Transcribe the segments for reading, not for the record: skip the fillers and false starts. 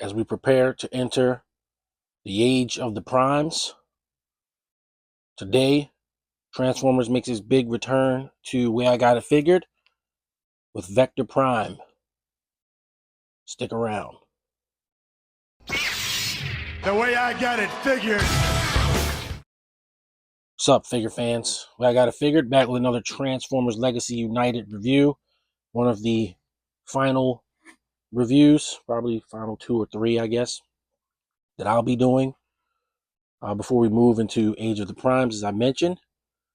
as we prepare to enter the age of the primes. Today, Transformers makes its big return to where I got it figured with Vector Prime. Stick around. The way I got it figured. What's up, figure fans? Well, I got it figured, back with another Transformers Legacy United review. One of the final reviews, probably final 2 or 3, I guess, that I'll be doing before we move into Age of the Primes. As I mentioned,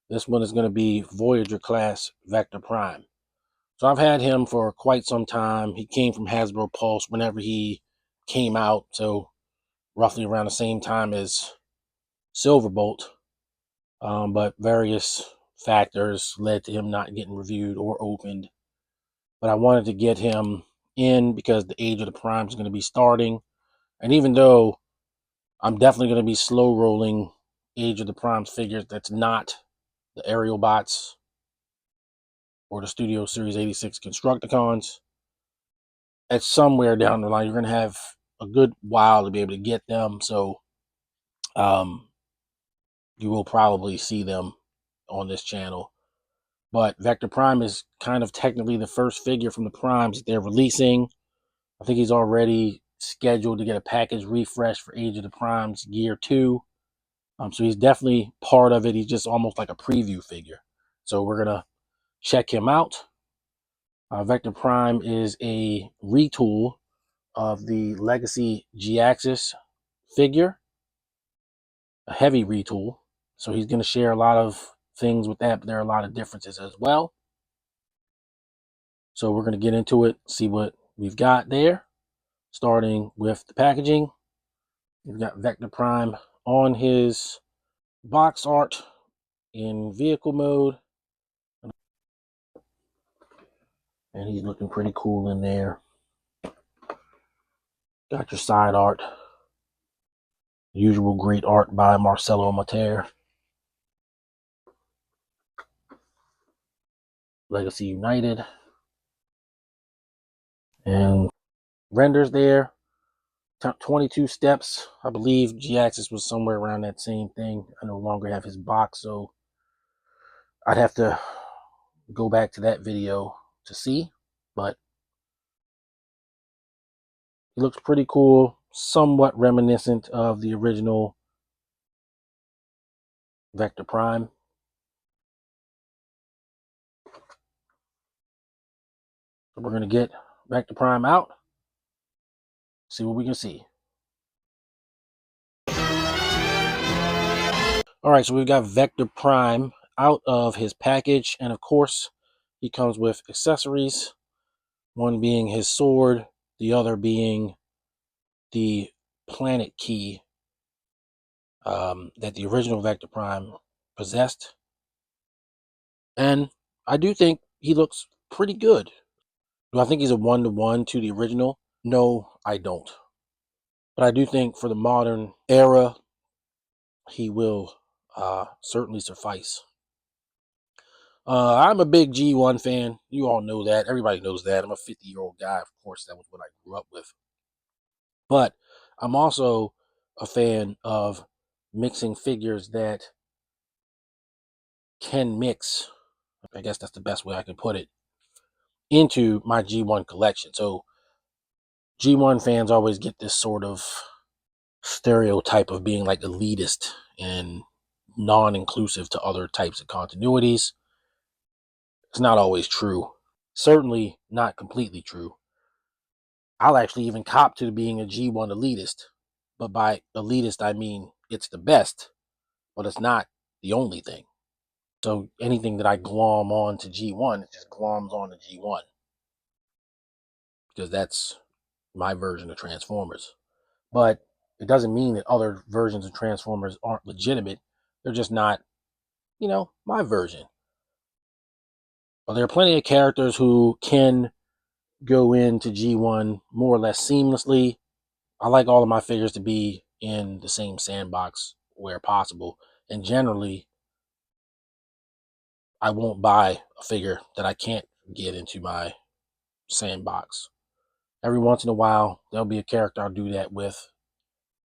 this one is going to be Voyager class Vector Prime. So I've had him for quite some time. He came from Hasbro Pulse whenever he came out, so roughly around the same time as Silverbolt. But various factors led to him not getting reviewed or opened. But I wanted to get him in because the Age of the Prime is going to be starting. And even though I'm definitely going to be slow rolling Age of the Primes figures, that's not the Aerial Bots or the Studio Series 86 Constructicons. At somewhere down the line, you're going to have a good while to be able to get them. So you will probably see them on this channel. But Vector Prime is kind of technically the first figure from the Primes that they're releasing. I think he's already scheduled to get a package refresh for Age of the Primes Gear 2. So he's definitely part of it. He's just almost like a preview figure. So we're going to check him out. Vector Prime is a retool of the Legacy G-Axis figure, a heavy retool. So he's going to share a lot of things with that, but there are a lot of differences as well. So we're going to get into it, see what we've got there. Starting with the packaging, we've got Vector Prime on his box art in vehicle mode. And he's looking pretty cool in there. Got your side art. Usual great art by Marcelo Mater. Legacy United. And renders there. 22 steps. I believe G-Axis was somewhere around that same thing. I no longer have his box, so I'd have to go back to that video to see. But he looks pretty cool. Somewhat reminiscent of the original Vector Prime. So we're going to get Vector Prime out. See what we can see. All right, so we've got Vector Prime out of his package. And of course, he comes with accessories. One being his sword, the other being the planet key that the original Vector Prime possessed. And I do think he looks pretty good. Do I think he's a one-to-one to the original? No, I don't. But I do think for the modern era, he will certainly suffice. I'm a big G1 fan. You all know that. Everybody knows that. I'm a 50-year-old guy. Of course, that was what I grew up with. But I'm also a fan of mixing figures that can mix, I guess that's the best way I can put it, into my G1 collection. So G1 fans always get this sort of stereotype of being like elitist and non-inclusive to other types of continuities. It's not always true. Certainly not completely true. I'll actually even cop to being a G1 elitist. But by elitist, I mean it's the best, but it's not the only thing. So anything that I glom on to G1, it just gloms on to G1. Because that's my version of Transformers. But it doesn't mean that other versions of Transformers aren't legitimate. They're just not, my version. But there are plenty of characters who can go into G1 more or less seamlessly. I like all of my figures to be in the same sandbox where possible. And generally, I won't buy a figure that I can't get into my sandbox. Every once in a while, there'll be a character I'll do that with.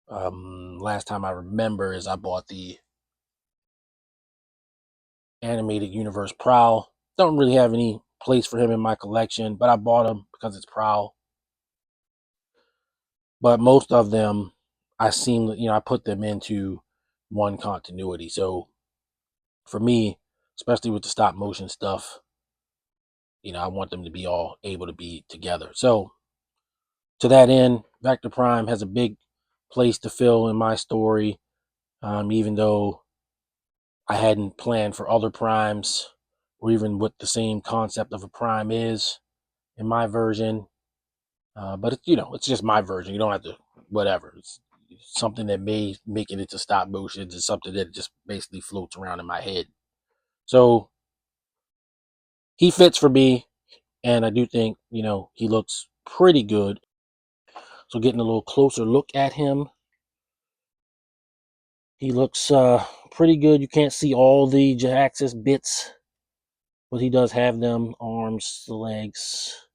Last time I remember is I bought the animated universe Prowl. Don't really have any place for him in my collection, but I bought him because it's Prowl. But most of them, I put them into one continuity. So for me, especially with the stop motion stuff, I want them to be all able to be together. So to that end, Vector Prime has a big place to fill in my story. Even though I hadn't planned for other primes, or even what the same concept of a prime is in my version. But it's just my version. You don't have to whatever. It's something that may make it into stop motion. It's something that just basically floats around in my head. So he fits for me, and I do think he looks pretty good. So getting a little closer look at him, he looks pretty good. You can't see all the Jhiaxus bits, but he does have them arms, the legs.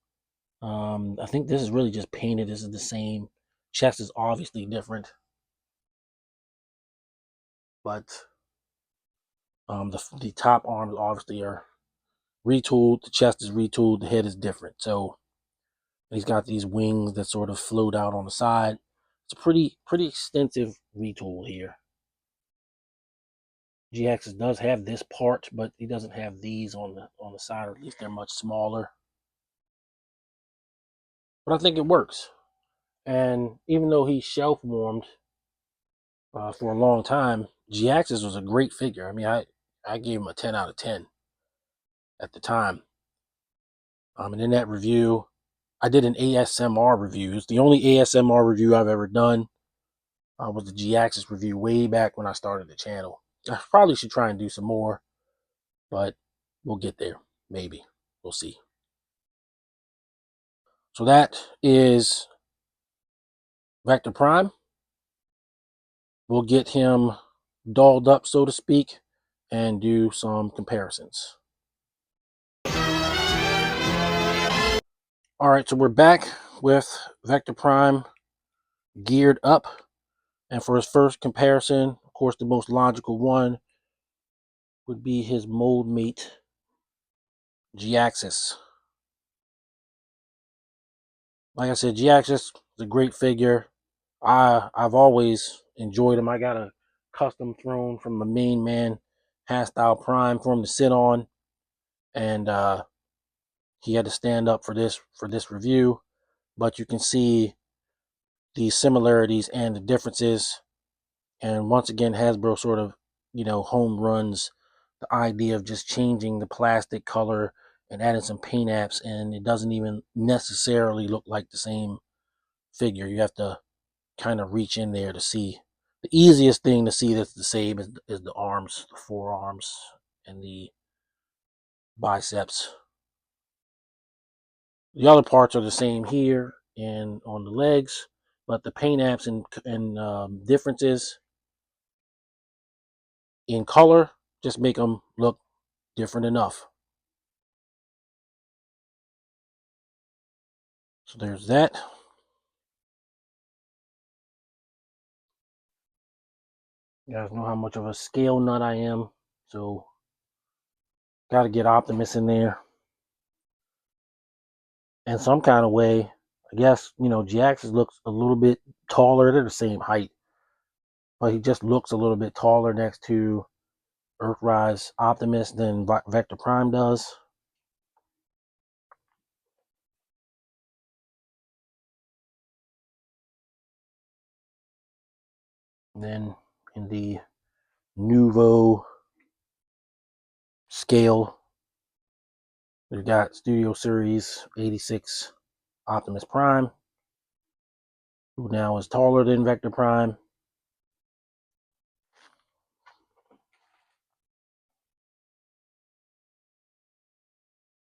I think this is really just painted. This is the same. Chest is obviously different, but the top arms obviously are retooled. The chest is retooled. The head is different. So he's got these wings that sort of float out on the side. It's a pretty extensive retool here. Jhiaxus does have this part, but he doesn't have these on the side, or at least they're much smaller. But I think it works. And even though he shelf warmed for a long time, Jhiaxus was a great figure. I mean, I gave him a 10 out of 10 at the time. And in that review, I did an ASMR review. It's the only ASMR review I've ever done. Was the Jhiaxus review way back when I started the channel. I probably should try and do some more, but we'll get there. Maybe. We'll see. So that is Vector Prime. We'll get him dolled up, so to speak, and do some comparisons. All right, so we're back with Vector Prime geared up. And for his first comparison, of course, the most logical one would be his mold mate, Jhiaxus. Like I said, Jhiaxus is a great figure. I've always enjoyed him. I got a custom throne from the main man, Hastile Prime, for him to sit on, and he had to stand up for this review. But you can see the similarities and the differences. And once again, Hasbro sort of, home runs the idea of just changing the plastic color and adding some paint apps, and it doesn't even necessarily look like the same figure. You have to kind of reach in there to see. The easiest thing to see that's the same is the arms, the forearms, and the biceps. The other parts are the same here and on the legs, but the paint apps and differences in color just make them look different enough. So there's that. You guys know how much of a scale nut I am, so got to get Optimus in there. In some kind of way, I guess, Jhiaxus looks a little bit taller. They're the same height, but he just looks a little bit taller next to Earthrise Optimus than Vector Prime does. And then in the Nuvo scale, we've got Studio Series 86 Optimus Prime, who now is taller than Vector Prime.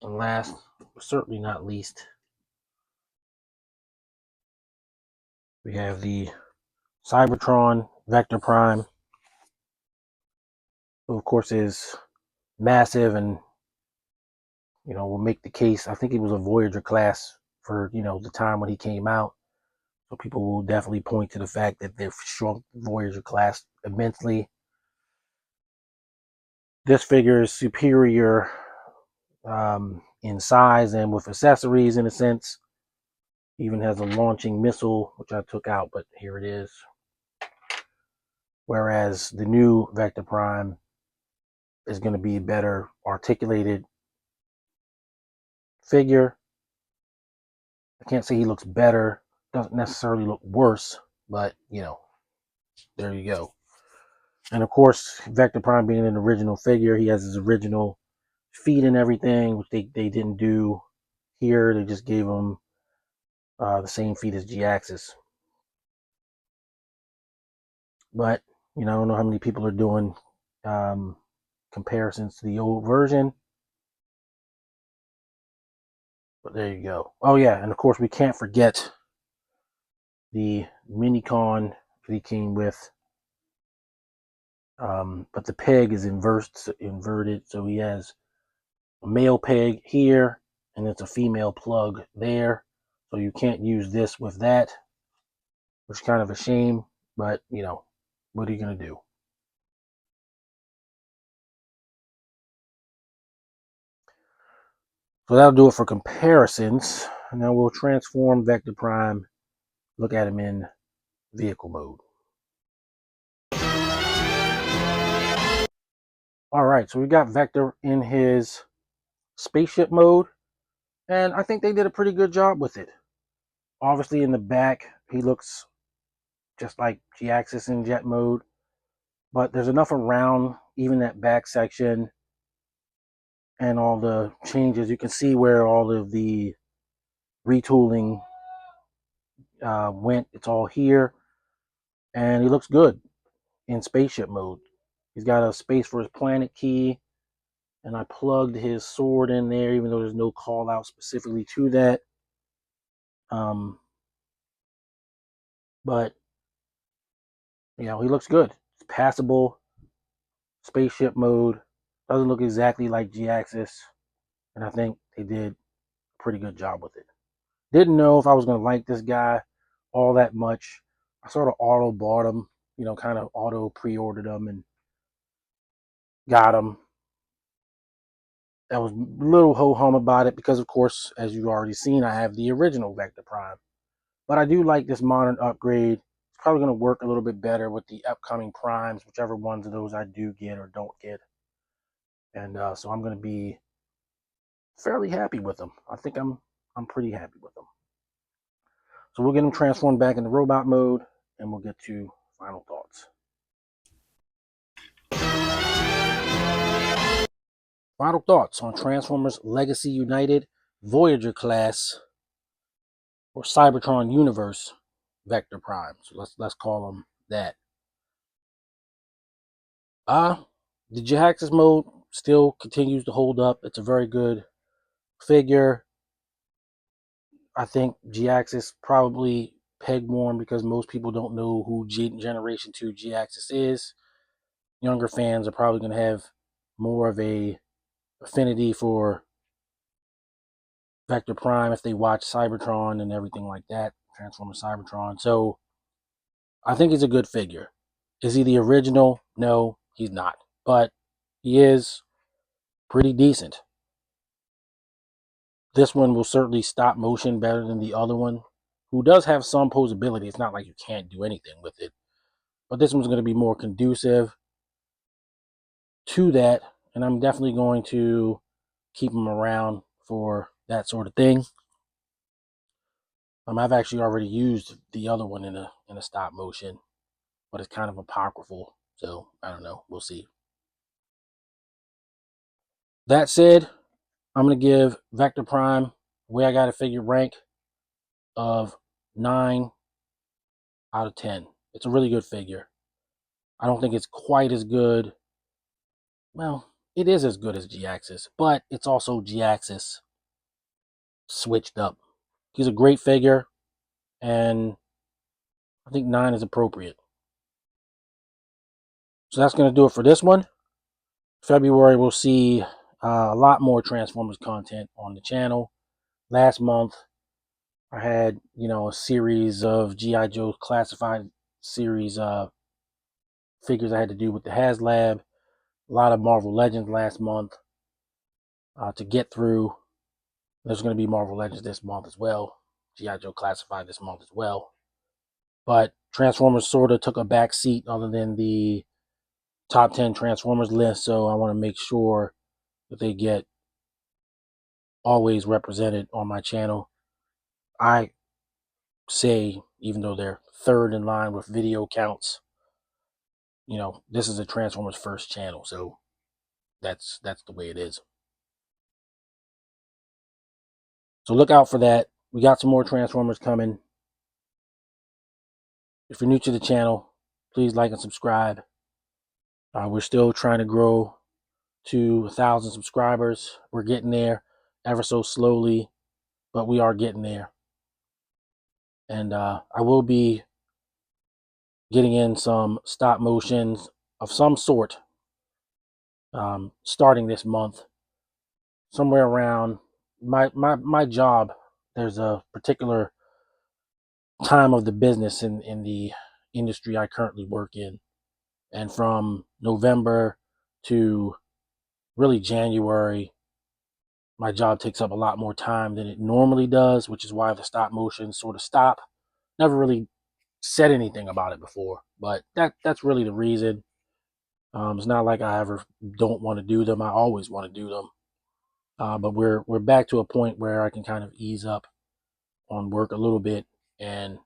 And last, but certainly not least, we have the Cybertron Vector Prime, who of course is massive and will make the case. I think he was a Voyager class for, you know, the time when he came out. So people will definitely point to the fact that they've shrunk Voyager class immensely. This figure is superior in size and with accessories in a sense. Even has a launching missile, which I took out, but here it is. Whereas the new Vector Prime is going to be a better articulated figure. I can't say he looks better, doesn't necessarily look worse, but you know, there you go. And of course, Vector Prime being an original figure, he has his original feet and everything, which they didn't do here. They just gave him the same feet as G-Axis. But, you know, I don't know how many people are doing comparisons to the old version. But there you go. Oh, yeah, and of course, we can't forget the Minicon that he came with. But the peg is inverted, so he has a male peg here, and it's a female plug there. So you can't use this with that, which is kind of a shame, but, you know, what are you going to do? So that'll do it for comparisons. Now we'll transform Vector Prime, look at him in vehicle mode. All right, so we got Vector in his spaceship mode, and I think they did a pretty good job with it. Obviously, in the back, he looks just like G-Axis in jet mode, but there's enough around, even that back section, and all the changes. You can see where all of the retooling went. It's all here, and he looks good in spaceship mode. He's got a space for his planet key, and I plugged his sword in there, even though there's no call out specifically to that. But you know, he looks good. It's passable. Spaceship mode. Doesn't look exactly like G-Axis, and I think they did a pretty good job with it. Didn't know if I was going to like this guy all that much. I sort of auto bought him, you know, kind of auto pre-ordered him and got him. I was a little ho-hum about it because, of course, as you've already seen, I have the original Vector Prime. But I do like this modern upgrade. It's probably going to work a little bit better with the upcoming Primes, whichever ones of those I do get or don't get. And so I'm going to be fairly happy with them. I think I'm pretty happy with them. So we'll get them transformed back into robot mode, and we'll get to final thoughts. Final thoughts on Transformers Legacy United Voyager class or Cybertron Universe Vector Prime. So let's call them that. The G-Axis mode still continues to hold up. It's a very good figure. I think G-Axis probably peg warm because most people don't know who Generation 2 G-Axis is. Younger fans are probably going to have more of a affinity for Vector Prime if they watch Cybertron and everything like that, Transformers Cybertron. So I think he's a good figure. Is he the original? No, he's not. But he is pretty decent. This one will certainly stop motion better than the other one, who does have some posability. It's not like you can't do anything with it. But this one's going to be more conducive to that. And I'm definitely going to keep him around for that sort of thing. I've actually already used the other one in a stop motion, but it's kind of apocryphal. So I don't know. We'll see. That said, I'm going to give Vector Prime, the way I got a figure rank, of 9 out of 10. It's a really good figure. I don't think it's quite as good. Well, it is as good as G-Axis, but it's also G-Axis switched up. He's a great figure, and I think 9 is appropriate. So that's going to do it for this one. February, we'll see a lot more Transformers content on the channel. Last month, I had, a series of G.I. Joe classified series figures I had to do with the HasLab. A lot of Marvel Legends last month to get through. There's going to be Marvel Legends this month as well. G.I. Joe classified this month as well. But Transformers sort of took a back seat other than the top 10 Transformers list. So I want to make sure that they get always represented on my channel. I say, even though they're third in line with video counts, this is a Transformers first channel. So that's the way it is. So look out for that. We got some more Transformers coming. If you're new to the channel, please like and subscribe. We're still trying to grow to 1,000 subscribers. We're getting there ever so slowly, but we are getting there. And I will be getting in some stop motions of some sort starting this month. Somewhere around my job, there's a particular time of the business in the industry I currently work in. And from November to really January, my job takes up a lot more time than it normally does, which is why the stop motions sort of stop. Never really said anything about it before, but that's really the reason. It's not like I ever don't want to do them. I always want to do them. But we're back to a point where I can kind of ease up on work a little bit and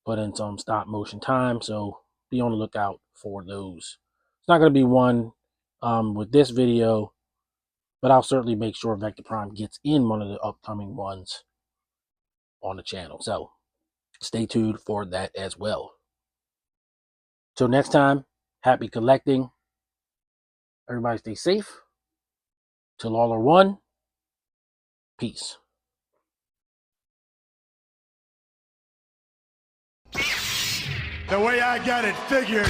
put in some stop motion time. So be on the lookout for those. It's not going to be one with this video, but I'll certainly make sure Vector Prime gets in one of the upcoming ones on the channel. So stay tuned for that as well. Till next time, happy collecting. Everybody stay safe. Till all are one. Peace. The way I got it figured.